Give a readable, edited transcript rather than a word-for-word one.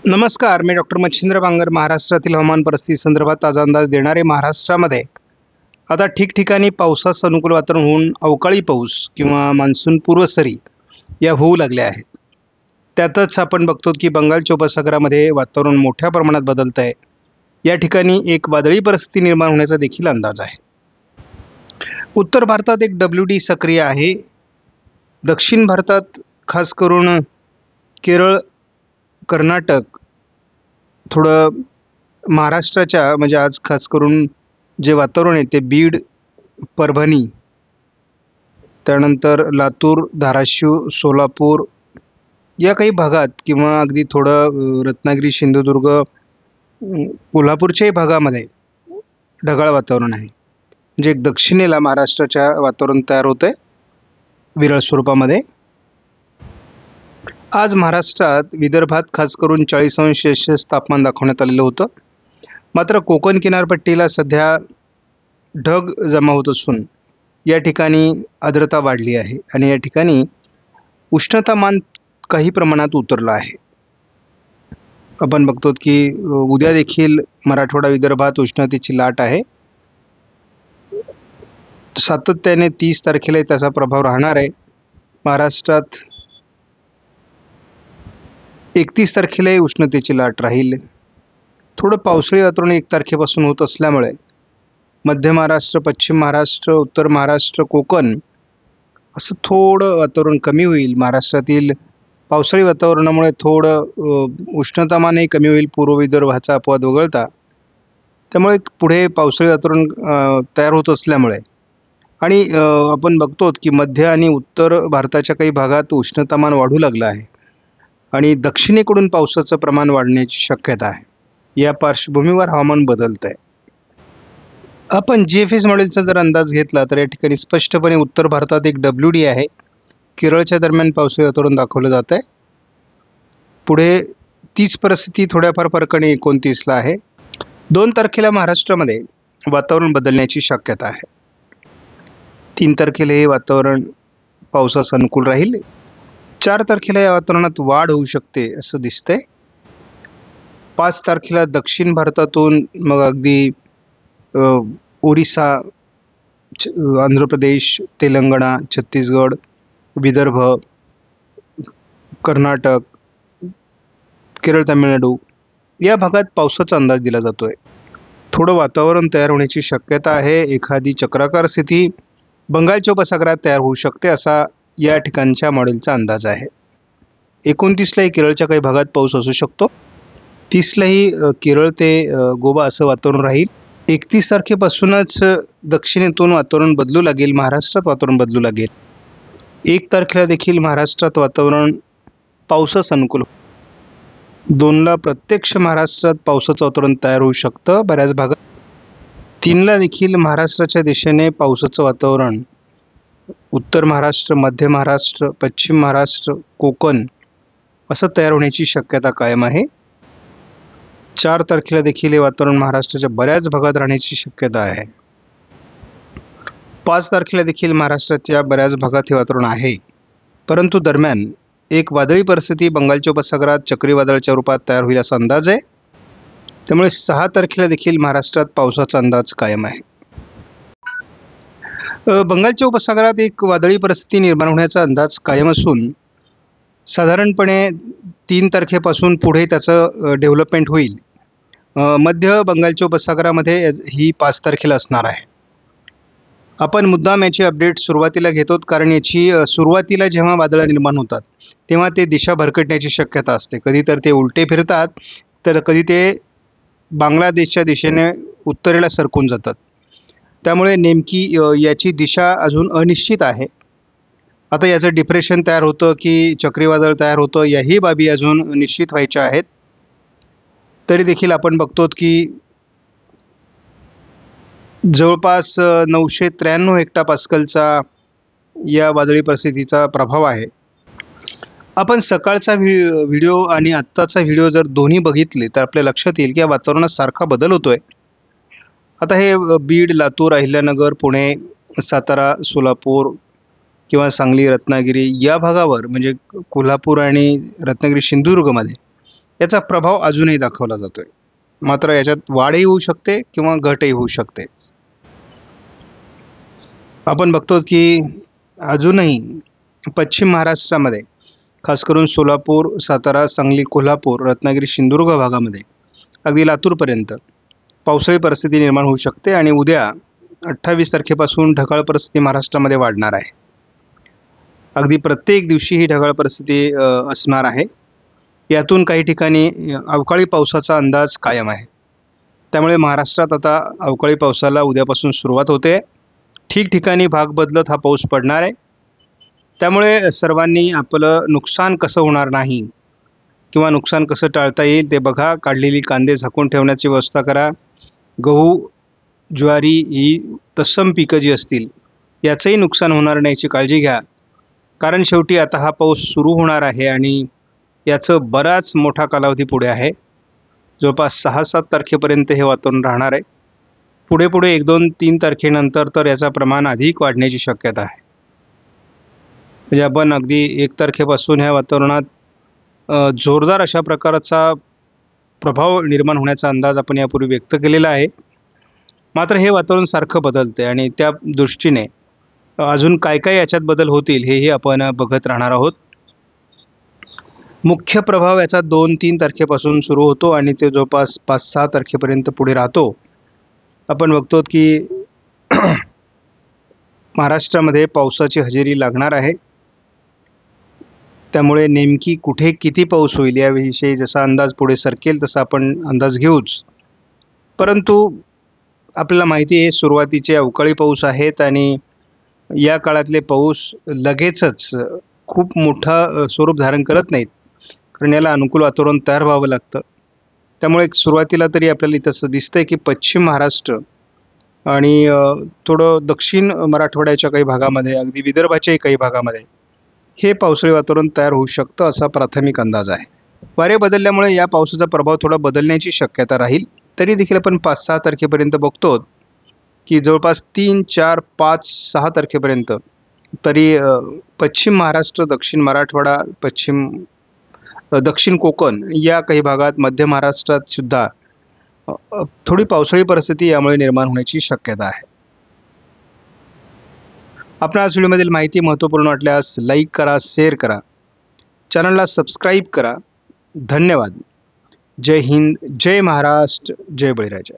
नमस्कार, मी डॉक्टर मच्छिंद्र बांगर. महाराष्ट्रातील हवामान परिस्थिती संदर्भात ताजा अंदाज देणारे. महाराष्ट्रामध्ये आता ठिकठिकाणी पावसाचं अनुकूल वातावरण होऊन अवकाळी पाऊस किंवा मान्सून पूर्वसरी या होऊ लागल्या आहेत. त्यातच आपण बघतो की बंगालच्या उपसागरामध्ये वातावरण मोठ्या प्रमाणात बदलत आहे. या ठिकाणी एक वादळी परिस्थिती निर्माण होण्याचा देखील अंदाज आहे. उत्तर भारतात एक WD सक्रिय आहे. दक्षिण भारतात खास करून केरळ, कर्नाटक, थोडं महाराष्ट्राच्या म्हणजे आज खास करून जे वातावरण आहे ते बीड, परभणी, त्यानंतर लातूर, धाराशिव, सोलापूर या काही भागात किंवा अगदी थोडं रत्नागिरी, सिंधुदुर्ग, कोल्हापूरच्याही भागामध्ये ढगाळ वातावरण आहे. म्हणजे एक दक्षिणेला महाराष्ट्राच्या वातावरण तयार होतं आहे विरळ स्वरूपामध्ये. आज महाराष्ट्रात विदर्भात खास करून 40° तापमान दाखवण्यात आलेलं होतं. मात्र कोकण किनारपट्टीला सध्या ढग जमा होत असून या ठिकाणी आर्द्रता वाढली आहे आणि या ठिकाणी उष्णतामान काही प्रमाणात उतरलं आहे. आपण बघतो की उद्या देखील मराठवाडा विदर्भात उष्णतेची लाट आहे. सातत्याने 30 तारखेला त्याचा प्रभाव राहणार आहे. महाराष्ट्रात 31 तारखेलाही उष्णतेची लाट राहील. थोडं पावसाळी वातावरण 1 तारखेपासून होत असल्यामुळे मध्य महाराष्ट्र, पश्चिम महाराष्ट्र, उत्तर महाराष्ट्र, कोकण असं थोडं वातावरण कमी होईल. महाराष्ट्रातील पावसाळी वातावरणामुळे थोडं उष्णतामानही कमी होईल पूर्व विदर्भाचा अपवाद वगळता. त्यामुळे पुढे पावसाळी वातावरण तयार होत असल्यामुळे आणि आपण बघतो की मध्य आणि उत्तर भारताच्या काही भागात उष्णतामान वाढू लागलं आहे आणि दक्षिणेकडून पावसाचं प्रमाण वाढण्याची शक्यता आहे. या पार्श्वभूमीवर हवामान बदलत आहे. आपण GFS मॉडेलचा जर अंदाज घेतला तर या ठिकाणी स्पष्टपणे उत्तर भारतात एक WD आहे. केरळच्या दरम्यान पावसाळी वातावरण दाखवलं जात आहे. पुढे तीच परिस्थिती थोड्याफार फरकाने 29ला आहे. 2 तारखेला महाराष्ट्रामध्ये वातावरण बदलण्याची शक्यता आहे. 3 तारखेला हे वातावरण पावसास अनुकूल राहील. 4 तारखेला या वातावरणात वाढ होऊ शकते असं दिसतंय. 5 तारखेला दक्षिण भारतातून मग अगदी ओरिसा, आंध्र प्रदेश, तेलंगणा, छत्तीसगड, विदर्भ, कर्नाटक, केरळ, तामिळनाडू या भागात पावसाचा अंदाज दिला जातोय. थोडं वातावरण तयार होण्याची शक्यता आहे. एखादी चक्राकार स्थिती बंगालच्या उपसागरात तयार होऊ शकते असा या ठिकाणच्या मॉडेलचा अंदाज आहे. 29लाही केरळच्या काही भागात पाऊस असू शकतो. 30लाही केरळ ते गोवा असं वातावरण राहील. 31 तारखेपासूनच दक्षिणेतून वातावरण बदलू लागेल. महाराष्ट्रात वातावरण बदलू लागेल. 1 तारखेला देखील महाराष्ट्रात वातावरण पावसास अनुकूल. 2ला प्रत्यक्ष महाराष्ट्रात पावसाचं वातावरण तयार होऊ शकतं बऱ्याच भागात. 3ला देखील महाराष्ट्राच्या दिशेने पावसाचं वातावरण उत्तर महाराष्ट्र, मध्य महाराष्ट्र, पश्चिम महाराष्ट्र, कोकण असं तयार होण्याची शक्यता कायम आहे. 4 तारखेला देखील हे वातावरण महाराष्ट्राच्या बऱ्याच भागात राहण्याची शक्यता आहे. 5 तारखेला देखील महाराष्ट्राच्या बऱ्याच भागात हे वातावरण आहे. परंतु दरम्यान एक वादळी परिस्थिती बंगालच्या उपसागरात चक्रीवादळाच्या रूपात तयार होईल असा अंदाज आहे. त्यामुळे 6 तारखेला देखील महाराष्ट्रात पावसाचा अंदाज कायम आहे. बंगालच्या उपसागरात एक वादळी परिस्थिती निर्माण होण्याचा अंदाज कायम असून साधारणपणे 3 तारखेपासून पुढे त्याचं डेव्हलपमेंट होईल. मध्य बंगालच्या उपसागरामध्ये ही 5 तारखेला असणार आहे. आपण मुद्दाम याची अपडेट सुरुवातीला घेतो कारण याची सुरुवातीला जेव्हा वादळं निर्माण होतात तेव्हा ते दिशा भरकटण्याची शक्यता असते. कधी तर ते उलटे फिरतात तर कधी ते बांगलादेशच्या दिशेने उत्तरेला सरकून जातात. त्यामुळे नेमकी याची दिशा अजून अनिश्चित आहे. आता याचं डिप्रेशन तयार होतं की चक्रीवादळ तयार होतं याही बाबी अजून निश्चित व्हायच्या आहेत. तरी देखील आपण बघतो की जवळपास 993 हेक्टापास्कलचा या वादळी परिस्थितीचा प्रभाव आहे. आपण सकाळचा व्हिडिओ आणि आत्ताचा व्हिडिओ जर दोन्ही बघितले तर आपल्या लक्षात येईल की या वातावरणात सारखा बदल होतोय. आता हे बीड, लातूर, अहिल्यानगर, पुणे, सातारा, सोलापूर किंवा सांगली, रत्नागिरी या भागावर म्हणजे कोल्हापूर आणि रत्नागिरी, सिंधुदुर्गमध्ये याचा प्रभाव अजूनही दाखवला जातोय. मात्र याच्यात वाढही होऊ शकते किंवा घटही होऊ शकते. आपण बघतो की अजूनही पश्चिम महाराष्ट्रामध्ये खास करून सोलापूर, सातारा, सांगली, कोल्हापूर, रत्नागिरी, सिंधुदुर्ग भागामध्ये अगदी लातूरपर्यंत पावसाळी परिस्थिती निर्माण होऊ शकते आणि उद्या 28 तारखेपासून ढगाळ परिस्थिती महाराष्ट्रामध्ये वाढणार आहे. अगदी प्रत्येक दिवशी ही ढगाळ परिस्थिती असणार आहे. यातून काही ठिकाणी अवकाळी पावसाचा अंदाज कायम आहे. त्यामुळे महाराष्ट्रात आता अवकाळी पावसाला उद्यापासून सुरुवात होते. ठिकठिकाणी भाग बदलत हा पाऊस पडणार आहे. त्यामुळे सर्वांनी आपलं नुकसान कसं होणार नाही किंवा नुकसान कसं टाळता येईल ते बघा. काढलेली कांदे झाकून ठेवण्याची व्यवस्था करा. गहू, ज्वारी ही तत्सम पिकं जी असतील याचंही नुकसान होणार नाही याची काळजी घ्या. कारण शेवटी आता हा पाऊस सुरू होणार आहे आणि याचं बराच मोठा कालावधी पुढे आहे. जवळपास 6-7 तारखेपर्यंत हे वातावरण राहणार आहे. पुढे पुढे 1, 2, 3 तारखेनंतर तर याचं प्रमाण अधिक वाढण्याची शक्यता आहे. म्हणजे आपण अगदी 1 तारखेपासून ह्या वातावरणात जोरदार अशा प्रकारचा प्रभाव निर्माण होण्याचा अंदाज आपण यापूर्वी व्यक्त केलेला आहे. मात्र हे वातावरण सारखं बदलते आणि त्या दृष्टीने अजून काय काय याच्यात बदल होतील हेही आपण बघत राहणार आहोत. मुख्य प्रभाव याचा 2-3 तारखेपासून सुरू होतो आणि ते जवळपास 5-6 तारखेपर्यंत पुढे राहतो. आपण बघतो की महाराष्ट्रामध्ये पावसाची हजेरी लागणार आहे. त्यामुळे नेमकी कुठे किती पाऊस होईल याविषयी जसा अंदाज पुढे सरकेल तसा आपण अंदाज घेऊच. परंतु आपल्याला माहिती आहे सुरुवातीचे अवकाळी पाऊस आहेत आणि या काळातले पाऊस लगेचच खूप मोठा स्वरूप धारण करत नाहीत. कारण याला अनुकूल वातावरण तयार व्हावं लागतं. त्यामुळे सुरुवातीला तरी आपल्याला इथं असं दिसतंय की पश्चिम महाराष्ट्र आणि थोडं दक्षिण मराठवाड्याच्या काही भागामध्ये, अगदी विदर्भाच्याही काही भागामध्ये हे पावसाळी वातावरण तयार होऊ शकतं असा प्राथमिक अंदाज आहे. वारे बदलल्यामुळे या पावसाचा प्रभाव थोडा बदलण्याची शक्यता राहील. तरी देखील आपण 5-6 तारखेपर्यंत बघतो की जवळपास 3, 4, 5, 6 तारखेपर्यंत तरी पश्चिम महाराष्ट्र, दक्षिण मराठवाडा, दक्षिण कोकण या काही भागात, मध्य महाराष्ट्रात सुद्धा थोडी पावसाळी परिस्थिती यामुळे निर्माण होण्याची शक्यता आहे. आपणास व्हिडिओमधील माहिती महत्त्वपूर्ण वाटल्यास लाईक करा, शेअर करा, चॅनलला सबस्क्राईब करा. धन्यवाद. जय हिंद, जय महाराष्ट्र, जय बळीराजा.